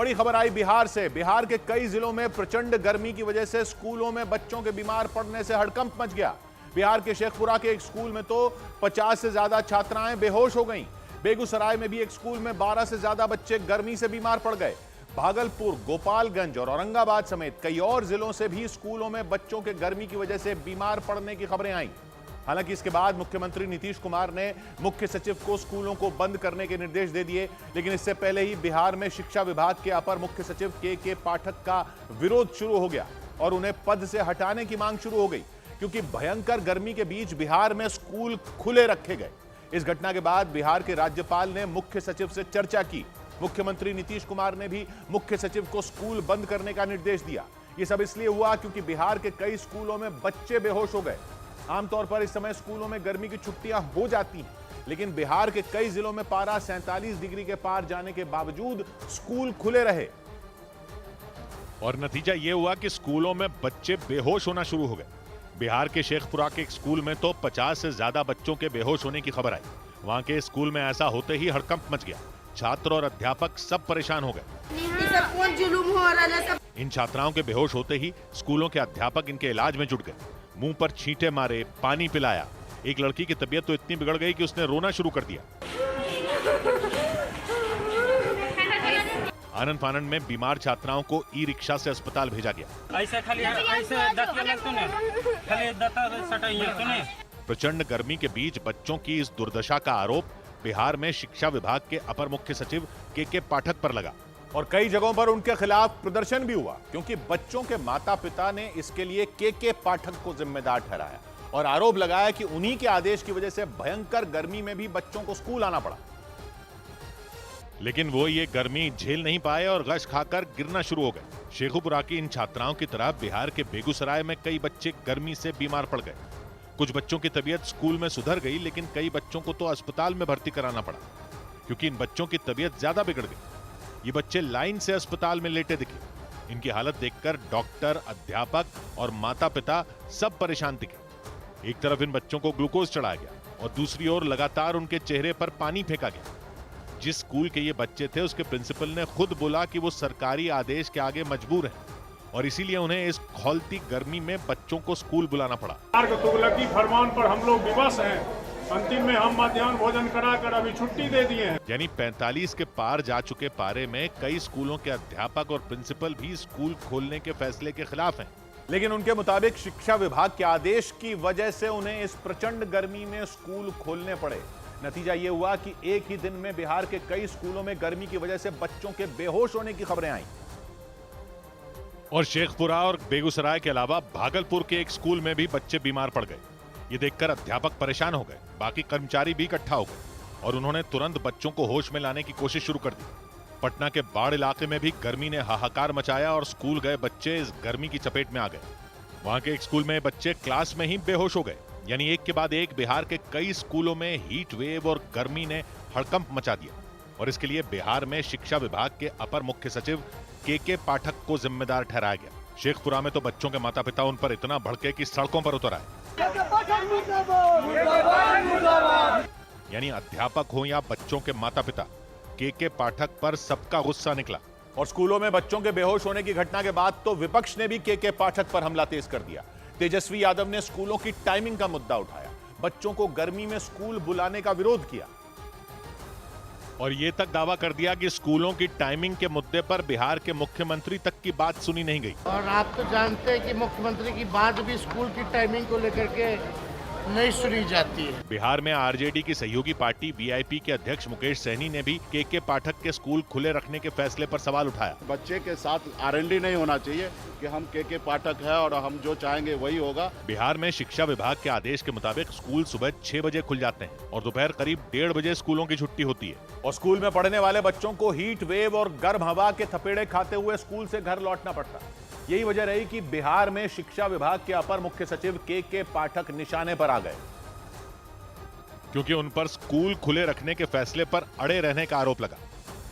बड़ी खबर आई बिहार से। बिहार के कई जिलों में प्रचंड गर्मी की वजह से स्कूलों में बच्चों के बीमार पड़ने से हड़कंप मच गया। बिहार के शेखपुरा के एक स्कूल में तो 50 से ज्यादा छात्राएं बेहोश हो गईं। बेगूसराय में भी एक स्कूल में 12 से ज्यादा बच्चे गर्मी से बीमार पड़ गए। भागलपुर, गोपालगंज और औरंगाबाद समेत कई और जिलों से भी स्कूलों में बच्चों के गर्मी की वजह से बीमार पड़ने की खबरें आईं। हालांकि इसके बाद मुख्यमंत्री नीतीश कुमार ने मुख्य सचिव को स्कूलों को बंद करने के निर्देश दे दिए, लेकिन इससे पहले ही बिहार में शिक्षा विभाग के अपर मुख्य सचिव के पाठक का विरोध शुरू हो गया और उन्हें पद से हटाने की मांग शुरू हो गई, क्योंकि भयंकर गर्मी के बीच बिहार में स्कूल खुले रखे गए। इस घटना के बाद बिहार के राज्यपाल ने मुख्य सचिव से चर्चा की। मुख्यमंत्री नीतीश कुमार ने भी मुख्य सचिव को स्कूल बंद करने का निर्देश दिया। यह सब इसलिए हुआ क्योंकि बिहार के कई स्कूलों में बच्चे बेहोश हो गए। आमतौर पर इस समय स्कूलों में गर्मी की छुट्टियां हो जाती हैं, लेकिन बिहार के कई जिलों में पारा 47 डिग्री के पार जाने के बावजूद स्कूल खुले रहे और नतीजा यह हुआ कि स्कूलों में बच्चे बेहोश होना शुरू हो गए। बिहार के शेखपुरा के एक स्कूल में तो 50 से ज्यादा बच्चों के बेहोश होने की खबर आई। वहां के स्कूल में ऐसा होते ही हड़कंप मच गया। छात्र और अध्यापक सब परेशान हो गए। इन छात्राओं के बेहोश होते ही स्कूलों के अध्यापक इनके इलाज में जुट गए। मुंह पर छींटे मारे, पानी पिलाया। एक लड़की की तबीयत तो इतनी बिगड़ गई कि उसने रोना शुरू कर दिया। आनंद फानंद में बीमार छात्राओं को ई रिक्शा से अस्पताल भेजा गया। प्रचंड गर्मी के बीच बच्चों की इस दुर्दशा का आरोप बिहार में शिक्षा विभाग के अपर मुख्य सचिव के पाठक पर लगा और कई जगहों पर उनके खिलाफ प्रदर्शन भी हुआ, क्योंकि बच्चों के माता पिता ने इसके लिए के पाठक को जिम्मेदार ठहराया और आरोप लगाया कि उन्हीं के आदेश की वजह से भयंकर गर्मी में भी बच्चों को स्कूल आना पड़ा। लेकिन वो ये गर्मी झेल नहीं पाए और गश खाकर गिरना शुरू हो गए। शेखपुरा की इन छात्राओं की तरह बिहार के बेगूसराय में कई बच्चे गर्मी से बीमार पड़ गए। कुछ बच्चों की तबीयत स्कूल में सुधर गई, लेकिन कई बच्चों को तो अस्पताल में भर्ती कराना पड़ा, क्योंकि इन बच्चों की तबीयत ज्यादा बिगड़ गई। ये बच्चे लाइन से अस्पताल में लेटे दिखे। इनकी हालत देखकर डॉक्टर, अध्यापक और माता पिता सब परेशान दिखे। एक तरफ इन बच्चों को ग्लूकोज चढ़ाया गया और दूसरी ओर लगातार उनके चेहरे पर पानी फेंका गया। जिस स्कूल के ये बच्चे थे उसके प्रिंसिपल ने खुद बोला कि वो सरकारी आदेश के आगे मजबूर हैं और इसीलिए उन्हें इस खौलती गर्मी में बच्चों को स्कूल बुलाना पड़ा। तुगलकी फरमान पर हम लोग विवश हैं। अंतिम में हम मध्याह्न भोजन कराकर अभी छुट्टी दे दिए हैं। यानी 45 के पार जा चुके पारे में कई स्कूलों के अध्यापक और प्रिंसिपल भी स्कूल खोलने के फैसले के खिलाफ हैं। लेकिन उनके मुताबिक शिक्षा विभाग के आदेश की वजह से उन्हें इस प्रचंड गर्मी में स्कूल खोलने पड़े। नतीजा यह हुआ कि एक ही दिन में बिहार के कई स्कूलों में गर्मी की वजह से बच्चों के बेहोश होने की खबरें आईं। और शेखपुरा और बेगूसराय के अलावा भागलपुर के एक स्कूल में भी बच्चे बीमार पड़ गए। ये देखकर अध्यापक परेशान हो गए। बाकी कर्मचारी भी इकट्ठा हो गए और उन्होंने तुरंत बच्चों को होश में लाने की कोशिश शुरू कर दी। पटना के बाढ़ इलाके में भी गर्मी ने हाहाकार मचाया और स्कूल गए बच्चे इस गर्मी की चपेट में आ गए। वहां के एक स्कूल में बच्चे क्लास में ही बेहोश हो गए। यानी एक के बाद एक बिहार के कई स्कूलों में हीट वेव और गर्मी ने हड़कंप मचा दिया और इसके लिए बिहार में शिक्षा विभाग के अपर मुख्य सचिव के पाठक को जिम्मेदार ठहराया गया। शेखपुरा में तो बच्चों के माता पिता उन पर इतना भड़के कि सड़कों पर उतर आए। यानी अध्यापक हो या बच्चों के माता पिता, के पाठक पर सबका गुस्सा निकला। और स्कूलों में बच्चों के बेहोश होने की घटना के बाद तो विपक्ष ने भी के पाठक पर हमला तेज कर दिया। तेजस्वी यादव ने स्कूलों की टाइमिंग का मुद्दा उठाया, बच्चों को गर्मी में स्कूल बुलाने का विरोध किया और ये तक दावा कर दिया कि स्कूलों की टाइमिंग के मुद्दे पर बिहार के मुख्यमंत्री तक की बात सुनी नहीं गई। और आप तो जानते हैं कि मुख्यमंत्री की बात भी स्कूल की टाइमिंग को लेकर के नहीं सुनी जाती है। बिहार में आरजेडी की सहयोगी पार्टी वीआईपी के अध्यक्ष मुकेश सहनी ने भी के पाठक के स्कूल खुले रखने के फैसले पर सवाल उठाया। बच्चे के साथ आरएनडी नहीं होना चाहिए कि हम के पाठक है और हम जो चाहेंगे वही होगा। बिहार में शिक्षा विभाग के आदेश के मुताबिक स्कूल सुबह 6 बजे खुल जाते हैं और दोपहर करीब 1:30 बजे स्कूलों की छुट्टी होती है। और स्कूल में पढ़ने वाले बच्चों को हीट वेव और गर्म हवा के थपेड़े खाते हुए स्कूल से घर लौटना पड़ता। यही वजह रही कि बिहार में शिक्षा विभाग के अपर मुख्य सचिव के पाठक निशाने पर आ गए, क्योंकि उन पर स्कूल खुले रखने के फैसले पर अड़े रहने का आरोप लगा।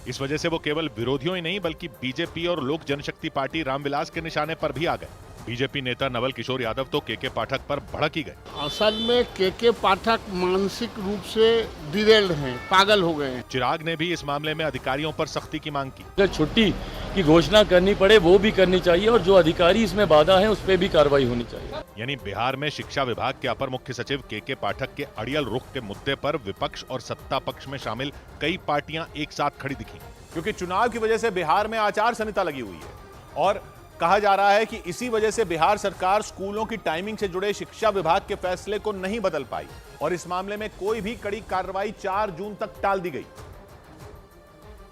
इस वजह से वो केवल विरोधियों ही नहीं बल्कि बीजेपी और लोक जनशक्ति पार्टी रामविलास के निशाने पर भी आ गए। बीजेपी नेता नवल किशोर यादव तो के पाठक पर भड़क ही गए। असल में के पाठक मानसिक रूप से डिरेल्ड हैं, पागल हो गए हैं। चिराग ने भी इस मामले में अधिकारियों पर सख्ती की मांग की। छुट्टी की घोषणा करनी पड़े वो भी करनी चाहिए और जो अधिकारी इसमें बाधा है उस पर भी कार्रवाई होनी चाहिए। यानी बिहार में शिक्षा विभाग के अपर मुख्य सचिव के पाठक के अड़ियल रुख के मुद्दे पर विपक्ष और सत्ता पक्ष में शामिल कई पार्टियां एक साथ खड़ी दिखी, क्योंकि चुनाव की वजह से बिहार में आचार संहिता लगी हुई है और कहा जा रहा है कि इसी वजह से बिहार सरकार स्कूलों की टाइमिंग से जुड़े शिक्षा विभाग के फैसले को नहीं बदल पाई और इस मामले में कोई भी कड़ी कार्रवाई 4 जून तक टाल दी गई।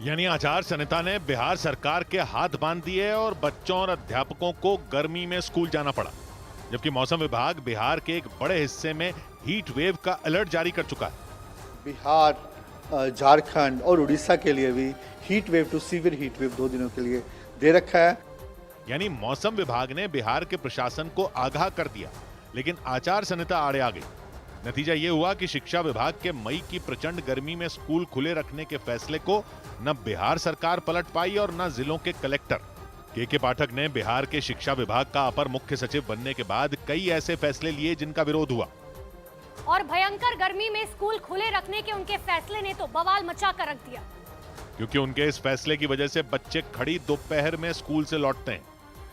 यानी आचार संहिता ने बिहार सरकार के हाथ बांध दिए और बच्चों और अध्यापकों को गर्मी में स्कूल जाना पड़ा, जबकि मौसम विभाग बिहार के एक बड़े हिस्से में हीट वेव का अलर्ट जारी कर चुका है। बिहार, झारखंड और उड़ीसा के लिए भी heat wave to severe heat wave 2 दिनों के लिए दे रखा है। यानी मौसम विभाग ने बिहार के प्रशासन को आगाह कर दिया, लेकिन आचार संहिता आड़े आ गई। नतीजा यह हुआ कि शिक्षा विभाग के मई की प्रचंड गर्मी में स्कूल खुले रखने के फैसले को न बिहार सरकार पलट पाई और न जिलों के कलेक्टर। के पाठक ने बिहार के शिक्षा विभाग का अपर मुख्य सचिव बनने के बाद कई ऐसे फैसले लिए जिनका विरोध हुआ और भयंकर गर्मी में स्कूल खुले रखने के उनके फैसले ने तो बवाल मचा कर रख दिया, क्योंकि उनके इस फैसले की वजह से बच्चे खड़ी दोपहर में स्कूल से लौटते हैं,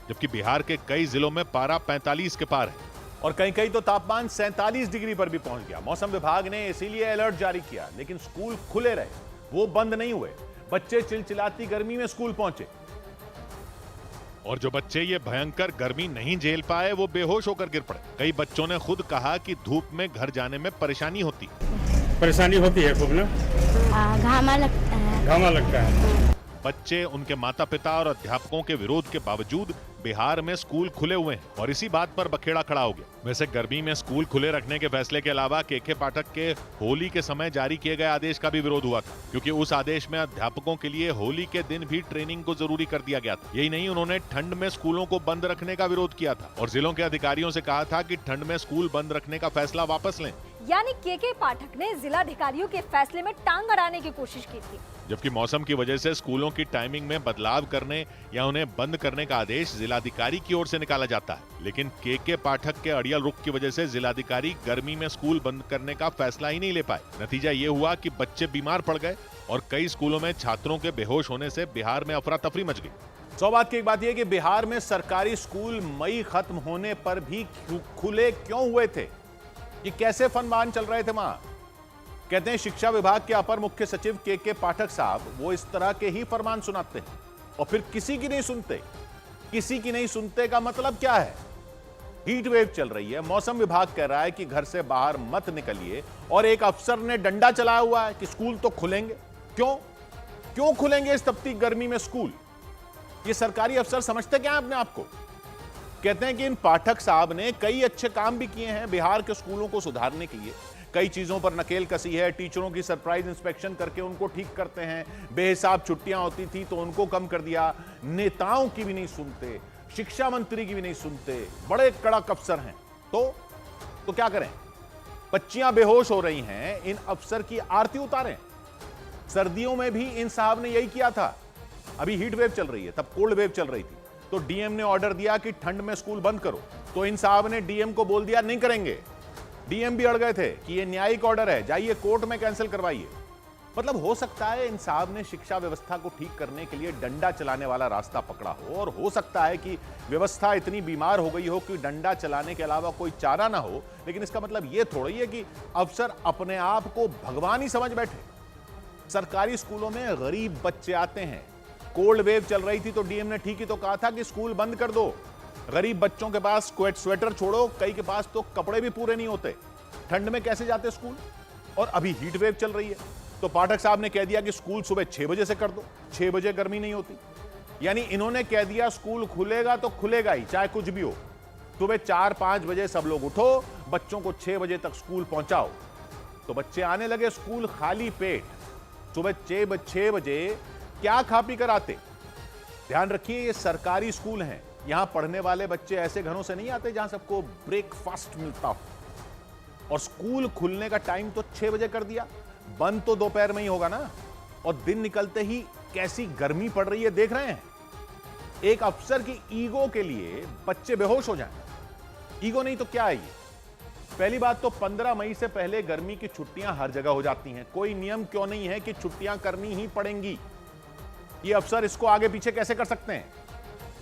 जबकि बिहार के कई जिलों में पारा 45 के पार है और कहीं कहीं तो तापमान 47 डिग्री पर भी पहुंच गया। मौसम विभाग ने इसीलिए अलर्ट जारी किया, लेकिन स्कूल खुले रहे, वो बंद नहीं हुए। बच्चे चिलचिलाती गर्मी में स्कूल पहुंचे और जो बच्चे ये भयंकर गर्मी नहीं झेल पाए वो बेहोश होकर गिर पड़े। कई बच्चों ने खुद कहा कि धूप में घर जाने में परेशानी होती है खूब ना, घामा लगता है। बच्चे, उनके माता पिता और अध्यापकों के विरोध के बावजूद बिहार में स्कूल खुले हुए हैं और इसी बात पर बखेड़ा खड़ा हो गया। वैसे गर्मी में स्कूल खुले रखने के फैसले के अलावा के पाठक के होली के समय जारी किए गए आदेश का भी विरोध हुआ था, क्योंकि उस आदेश में अध्यापकों के लिए होली के दिन भी ट्रेनिंग को जरूरी कर दिया गया था। यही नहीं, उन्होंने ठंड में स्कूलों को बंद रखने का विरोध किया था और जिलों के अधिकारियों से कहा था कि ठंड में स्कूल बंद रखने का फैसला वापस लें। यानी के पाठक ने जिलाधिकारियों के फैसले में टांग अड़ाने की कोशिश की थी। जबकि मौसम की वजह से स्कूलों की टाइमिंग में बदलाव करने या उन्हें बंद करने का आदेश जिलाधिकारी की ओर से निकाला जाता है, लेकिन के पाठक के अड़ियल रुख की वजह से जिलाधिकारी गर्मी में स्कूल बंद करने का फैसला ही नहीं ले पाए। नतीजा ये हुआ कि बच्चे बीमार पड़ गए और कई स्कूलों में छात्रों के बेहोश होने से बिहार में अफरा तफरी मच गई। 100 बात की एक बात यह कि बिहार में सरकारी स्कूल मई खत्म होने पर भी खुले क्यों हुए थे, ये कैसे फनमान चल रहे थे वहां। कहते हैं शिक्षा विभाग के अपर मुख्य सचिव के पाठक साहब वो इस तरह के ही फरमान सुनाते हैं और फिर किसी की नहीं सुनते। किसी की नहीं सुनते का मतलब क्या है? हीट वेव चल रही है, मौसम विभाग कह रहा है कि घर से बाहर मत निकलिए और एक अफसर ने डंडा चलाया हुआ है कि स्कूल तो खुलेंगे। क्यों खुलेंगे इस तपती गर्मी में स्कूल? ये सरकारी अफसर समझते क्या है अपने आप को? कहते हैं कि इन पाठक साहब ने कई अच्छे काम भी किए हैं बिहार के स्कूलों को सुधारने के लिए। कई चीजों पर नकेल कसी है, टीचरों की सरप्राइज इंस्पेक्शन करके उनको ठीक करते हैं, बेहिसाब छुट्टियां होती थी तो उनको कम कर दिया। नेताओं की भी नहीं सुनते, शिक्षा मंत्री की भी नहीं सुनते, बड़े कड़क अफसर हैं। तो क्या करें? बच्चियां बेहोश हो रही हैं, इन अफसर की आरती उतारें। सर्दियों में भी इन साहब ने यही किया था। अभी हीट वेव चल रही है, तब कोल्ड वेव चल रही थी, तो डीएम ने ऑर्डर दिया कि ठंड में स्कूल बंद करो, तो इन साहब ने डीएम को बोल दिया नहीं करेंगे। डीएम भी अड़ गए थे कि ये न्यायिक ऑर्डर है, जाइए कोर्ट में कैंसिल करवाइए। मतलब हो सकता है इन साहब ने शिक्षा व्यवस्था को ठीक करने के लिए डंडा चलाने वाला रास्ता पकड़ा हो, और हो सकता है कि व्यवस्था इतनी बीमार हो गई हो कि डंडा चलाने के अलावा कोई चारा ना हो। लेकिन इसका मतलब ये थोड़ा ही है कि अफसर अपने आप को भगवान ही समझ बैठे। सरकारी स्कूलों में गरीब बच्चे आते हैं। कोल्ड वेव चल रही थी तो डीएम ने ठीक ही तो कहा था कि स्कूल बंद कर दो। गरीब बच्चों के पास स्वेटर छोड़ो, कई के पास तो कपड़े भी पूरे नहीं होते। ठंड में कैसे जाते स्कूल? और अभी हीट वेव चल रही है, तो पाठक साहब ने कह दिया कि स्कूल सुबह 6 बजे से कर दो, 6 बजे गर्मी नहीं होती। यानी इन्होंने कह दिया स्कूल खुलेगा तो खुलेगा ही, चाहे कुछ भी हो। सुबह 4-5 बजे सब लोग उठो, बच्चों को 6 बजे तक स्कूल पहुंचाओ। तो बच्चे आने लगे स्कूल खाली पेट। सुबह 6 बजे क्या खा पी कर आते? ध्यान रखिए, ये सरकारी स्कूल हैं, यहां पढ़ने वाले बच्चे ऐसे घरों से नहीं आते जहां सबको ब्रेकफास्ट मिलता हो। और स्कूल खुलने का टाइम तो 6 बजे कर दिया, बंद तो दोपहर में ही होगा ना। और दिन निकलते ही कैसी गर्मी पड़ रही है देख रहे हैं। एक अफसर की ईगो के लिए बच्चे बेहोश हो जाएं। ईगो नहीं तो क्या है ये? पहली बात तो 15 मई से पहले गर्मी की छुट्टियां हर जगह हो जाती हैं। कोई नियम क्यों नहीं है कि छुट्टियां करनी ही पड़ेंगी? ये अफसर इसको आगे पीछे कैसे कर सकते हैं?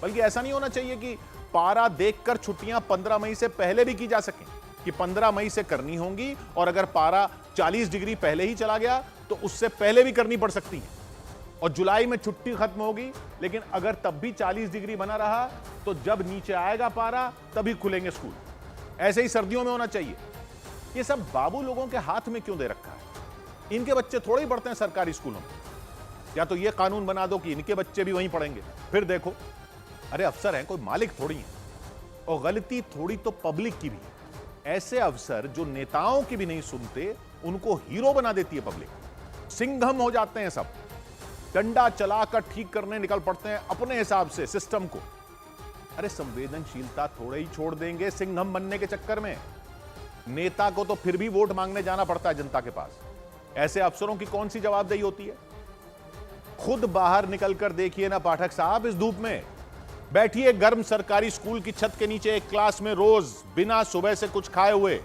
बल्कि ऐसा नहीं होना चाहिए कि पारा देखकर छुट्टियां 15 मई से पहले भी की जा सकें, कि 15 मई से करनी होंगी और अगर पारा 40 डिग्री पहले ही चला गया तो उससे पहले भी करनी पड़ सकती है और जुलाई में छुट्टी खत्म होगी, लेकिन अगर तब भी 40 डिग्री बना रहा तो जब नीचे आएगा पारा तभी खुलेंगे स्कूल। ऐसे ही सर्दियों में होना चाहिए। ये सब बाबू लोगों के हाथ में क्यों दे रखा है? इनके बच्चे थोड़े ही पढ़ते हैं सरकारी स्कूलों में। या तो ये कानून बना दो कि इनके बच्चे भी वहीं पढ़ेंगे, फिर देखो। अरे अफसर हैं, कोई मालिक थोड़ी है, और गलती थोड़ी तो पब्लिक की भी है। ऐसे अफसर जो नेताओं की भी नहीं सुनते, उनको हीरो बना देती है पब्लिक। सिंघम हो जाते हैं सब, डंडा चलाकर ठीक करने निकल पड़ते हैं अपने हिसाब से सिस्टम को। अरे संवेदनशीलता थोड़े ही छोड़ देंगे सिंघम बनने के चक्कर में। नेता को तो फिर भी वोट मांगने जाना पड़ता है जनता के पास। ऐसे अफसरों की कौन सी जवाबदेही होती है? खुद बाहर निकलकर देखिए ना पाठक साहब, इस धूप में बैठिए गर्म सरकारी स्कूल की छत के नीचे एक क्लास में रोज बिना सुबह से कुछ खाए हुए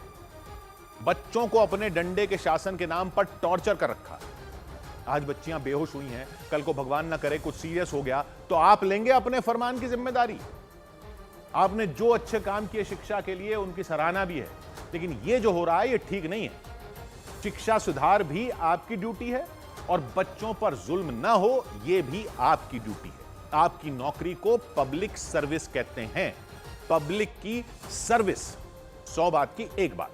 बच्चों को अपने डंडे के शासन के नाम पर टॉर्चर कर रखा। आज बच्चियां बेहोश हुई हैं, कल को भगवान ना करे कुछ सीरियस हो गया तो आप लेंगे अपने फरमान की जिम्मेदारी। आपने जो अच्छे काम किए शिक्षा के लिए उनकी सराहना भी है, लेकिन ये जो हो रहा है ये ठीक नहीं है। शिक्षा सुधार भी आपकी ड्यूटी है और बच्चों पर जुल्म ना हो ये भी आपकी ड्यूटी है। आपकी नौकरी को पब्लिक सर्विस कहते हैं। पब्लिक की सर्विस। 100 बात की एक बात।